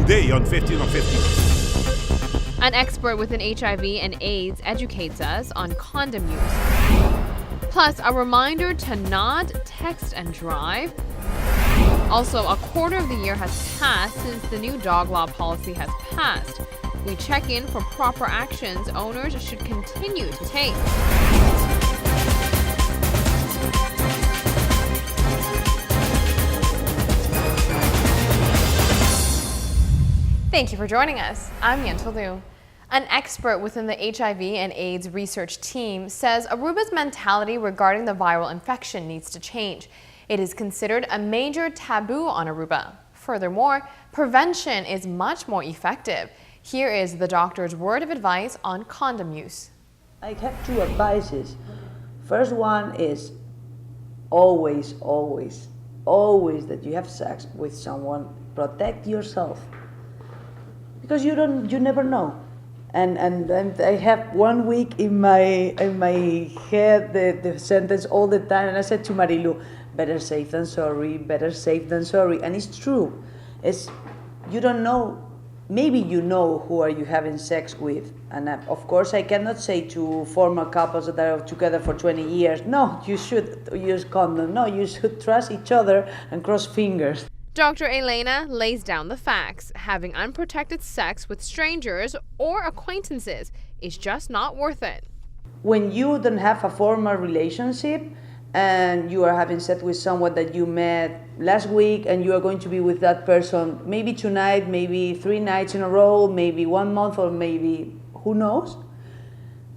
today on 15 on 15. An expert within HIV and AIDS educates us on condom use. Plus, a reminder to not text and drive. Also, a quarter of the year has passed since the new dog law policy has passed. We check in for proper actions owners should continue to take. Thank you for joining us. I'm Yentl Lieuw. An expert within the HIV and AIDS research team says Aruba's mentality regarding the viral infection needs to change. It is considered a major taboo on Aruba. Furthermore, prevention is much more effective. Here is the doctor's word of advice on condom use. I have two advices. First one is always that you have sex with someone, protect yourself. Because you never know. And I have 1 week in my head the sentence all the time, and I said to Marilu, better safe than sorry, better safe than sorry. And it's true. You don't know, maybe you know who are you having sex with. And of course I cannot say to former couples that are together for 20 years, no, you should use condom. No, you should trust each other and cross fingers. Dr. Elena lays down the facts. Having unprotected sex with strangers or acquaintances is just not worth it. When you don't have a formal relationship and you are having sex with someone that you met last week and you are going to be with that person maybe tonight, maybe 3 nights in a row, maybe 1 month, or maybe who knows,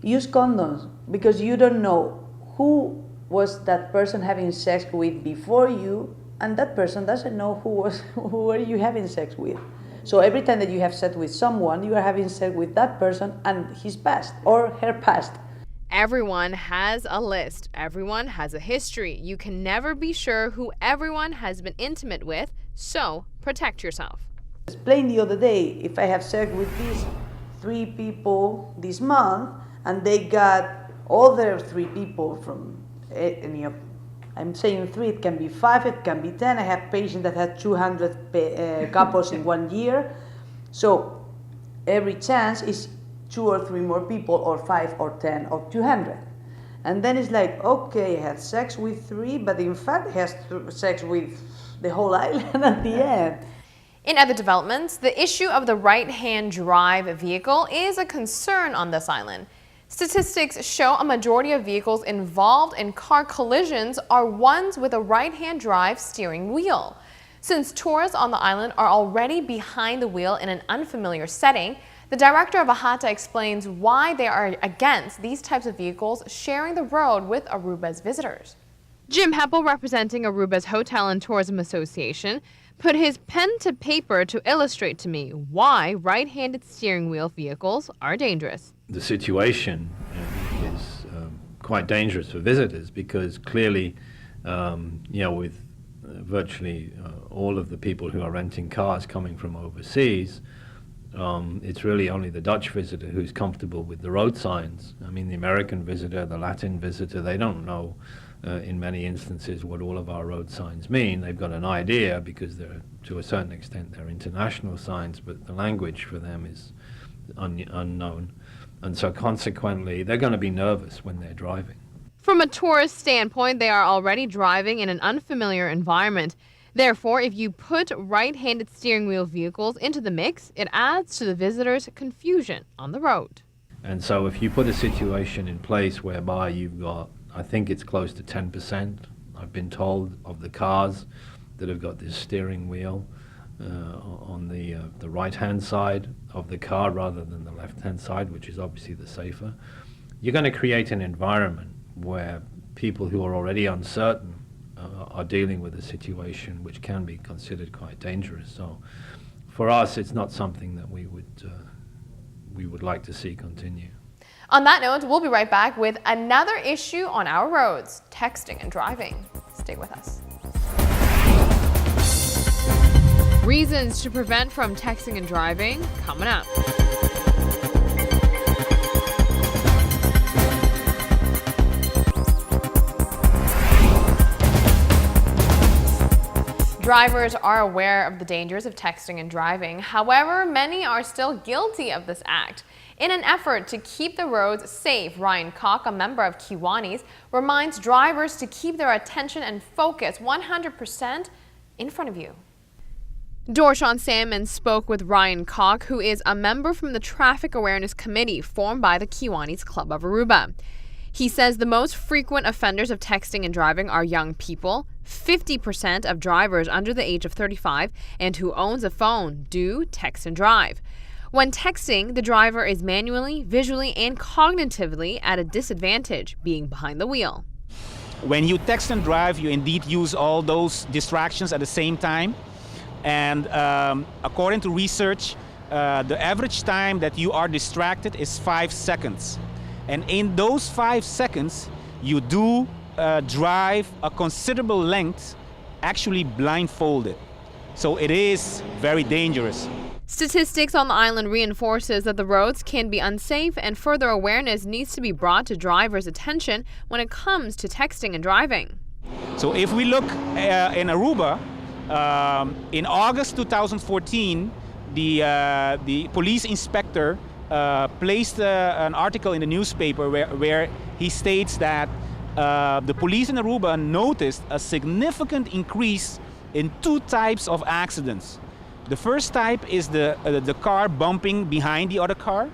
use condoms, because you don't know who was that person having sex with before you, and that person doesn't know who are you having sex with. So every time that you have sex with someone, you are having sex with that person and his past or her past. Everyone has a list. Everyone has a history. You can never be sure who everyone has been intimate with, so protect yourself. I explained the other day, if I have sex with these 3 people this month and they got other 3 people from any of, I'm saying 3, it can be 5, it can be 10. I have patients that had 200 couples in 1 year. So every chance is 2 or 3 more people, or 5 or 10 or 200. And then it's like, okay, I had sex with 3, but in fact I had sex with the whole island at the end. In other developments, the issue of the right-hand drive vehicle is a concern on this island. Statistics show a majority of vehicles involved in car collisions are ones with a right-hand drive steering wheel. Since tourists on the island are already behind the wheel in an unfamiliar setting, the director of AHATA explains why they are against these types of vehicles sharing the road with Aruba's visitors. Jim Heppel, representing Aruba's Hotel and Tourism Association, put his pen to paper to illustrate to me why right-handed steering wheel vehicles are dangerous. The situation is quite dangerous for visitors because clearly, with virtually all of the people who are renting cars coming from overseas, it's really only the Dutch visitor who's comfortable with the road signs. I mean, the American visitor, the Latin visitor, they don't know in many instances what all of our road signs mean. They've got an idea because they're, to a certain extent, they're international signs, but the language for them is unknown. And so consequently, they're going to be nervous when they're driving. From a tourist standpoint, they are already driving in an unfamiliar environment. Therefore, if you put right-handed steering wheel vehicles into the mix, it adds to the visitors' confusion on the road. And so if you put a situation in place whereby you've got, I think it's close to 10%, I've been told, of the cars that have got this steering wheel on the right-hand side of the car rather than the left-hand side, which is obviously the safer, you're going to create an environment where people who are already uncertain are dealing with a situation which can be considered quite dangerous. So for us, it's not something that we would like to see continue. On that note, we'll be right back with another issue on our roads, texting and driving. Stay with us. Reasons to prevent from texting and driving, coming up. Drivers are aware of the dangers of texting and driving. However, many are still guilty of this act. In an effort to keep the roads safe, Ryan Koch, a member of Kiwanis, reminds drivers to keep their attention and focus 100% in front of you. Dorshan Salmon spoke with Ryan Koch, who is a member from the Traffic Awareness Committee formed by the Kiwanis Club of Aruba. He says the most frequent offenders of texting and driving are young people. 50% of drivers under the age of 35 and who owns a phone do text and drive. When texting, the driver is manually, visually, and cognitively at a disadvantage, being behind the wheel. When you text and drive, you indeed use all those distractions at the same time. And according to research, the average time that you are distracted is 5 seconds. And in those 5 seconds, you do drive a considerable length, actually blindfolded. So it is very dangerous. Statistics on the island reinforces that the roads can be unsafe, and further awareness needs to be brought to drivers' attention when it comes to texting and driving. So if we look in Aruba, in August 2014, the police inspector placed an article in the newspaper where he states that the police in Aruba noticed a significant increase in 2 types of accidents. The first type is the car bumping behind the other car,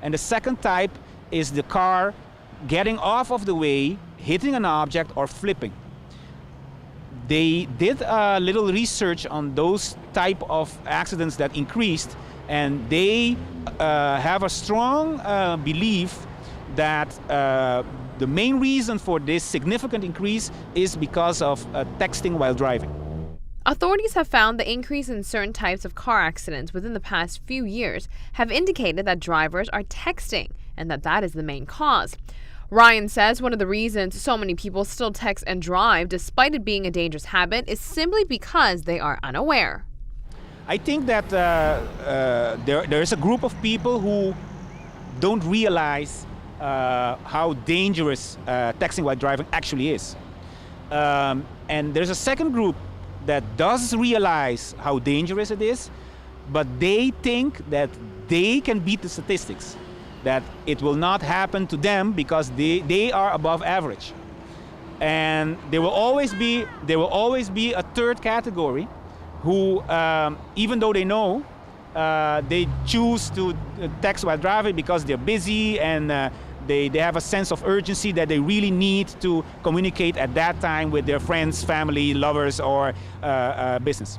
and the second type is the car getting off of the way, hitting an object, or flipping. They did a little research on those type of accidents that increased, and they have a strong belief that the main reason for this significant increase is because of texting while driving. Authorities have found the increase in certain types of car accidents within the past few years have indicated that drivers are texting and that is the main cause. Ryan says one of the reasons so many people still text and drive, despite it being a dangerous habit, is simply because they are unaware. I think that there is a group of people who don't realize how dangerous texting while driving actually is. And there's a second group that does realize how dangerous it is, but they think that they can beat the statistics, that it will not happen to them because they are above average. And there will always be a third category who, even though they know, they choose to text while driving because they're busy and they have a sense of urgency that they really need to communicate at that time with their friends, family, lovers, or business.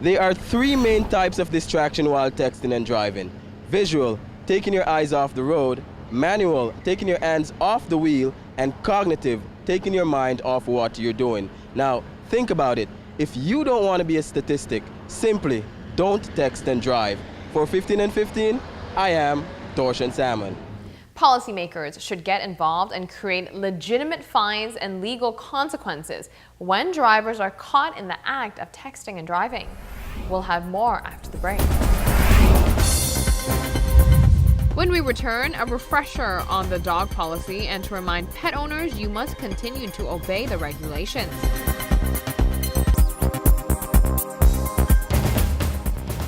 There are 3 main types of distraction while texting and driving. Visual, taking your eyes off the road; manual, taking your hands off the wheel; and cognitive, taking your mind off what you're doing. Now, think about it. If you don't want to be a statistic, simply don't text and drive. For 15 and 15, I am Dorshan Salmon. Policymakers should get involved and create legitimate fines and legal consequences when drivers are caught in the act of texting and driving. We'll have more after the break. When we return, a refresher on the dog policy and to remind pet owners you must continue to obey the regulations.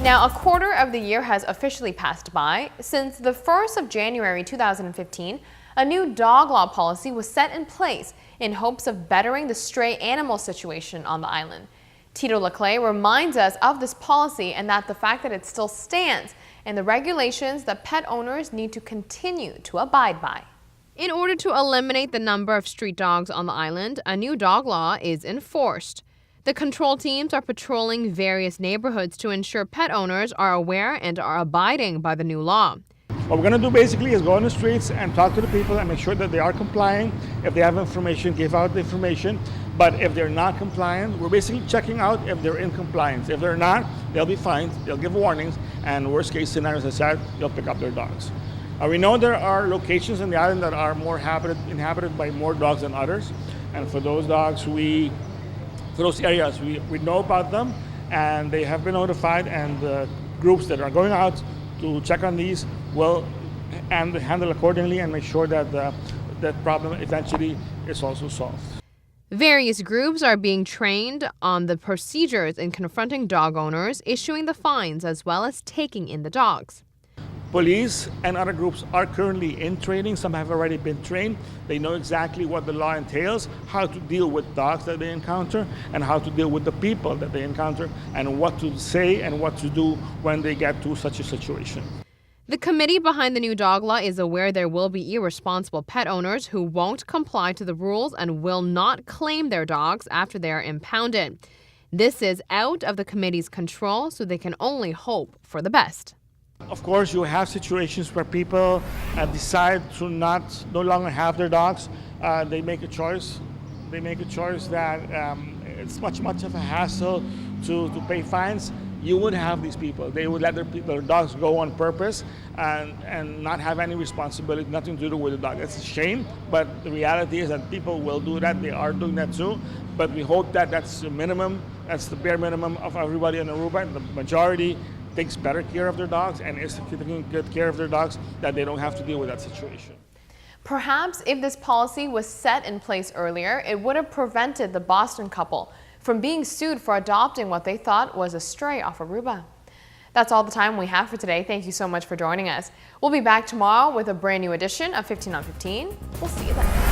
Now, a quarter of the year has officially passed by. Since the 1st of January 2015, a new dog law policy was set in place in hopes of bettering the stray animal situation on the island. Yentl Lieuw reminds us of this policy and that the fact that it still stands and the regulations that pet owners need to continue to abide by. In order to eliminate the number of street dogs on the island, a new dog law is enforced. The control teams are patrolling various neighborhoods to ensure pet owners are aware and are abiding by the new law. What we're going to do basically is go on the streets and talk to the people and make sure that they are complying. If they have information, give out the information. But if they're not compliant, we're basically checking out if they're in compliance. If they're not, they'll be fined, they'll give warnings, and worst case scenario, as I said, they'll pick up their dogs. We know there are locations in the island that are more inhabited by more dogs than others. And for those dogs, for those areas, we know about them, and they have been notified, and the groups that are going out to check on these will handle accordingly and make sure that that problem eventually is also solved. Various groups are being trained on the procedures in confronting dog owners, issuing the fines, as well as taking in the dogs. Police and other groups are currently in training. Some have already been trained. They know exactly what the law entails, how to deal with dogs that they encounter, and how to deal with the people that they encounter, and what to say and what to do when they get to such a situation. The committee behind the new dog law is aware there will be irresponsible pet owners who won't comply to the rules and will not claim their dogs after they are impounded. This is out of the committee's control, so they can only hope for the best. Of course, you have situations where people decide to no longer have their dogs. They make a choice. They make a choice that it's much of a hassle to pay fines. You would have these people. They would let their dogs go on purpose and not have any responsibility, nothing to do with the dog. It's a shame, but the reality is that people will do that. They are doing that too. But we hope that that's the minimum, that's the bare minimum of everybody in Aruba. And the majority takes better care of their dogs and is taking good care of their dogs, that they don't have to deal with that situation. Perhaps if this policy was set in place earlier, it would have prevented the Boston couple from being sued for adopting what they thought was a stray off Aruba. That's all the time we have for today. Thank you so much for joining us. We'll be back tomorrow with a brand new edition of 15 on 15. We'll see you then.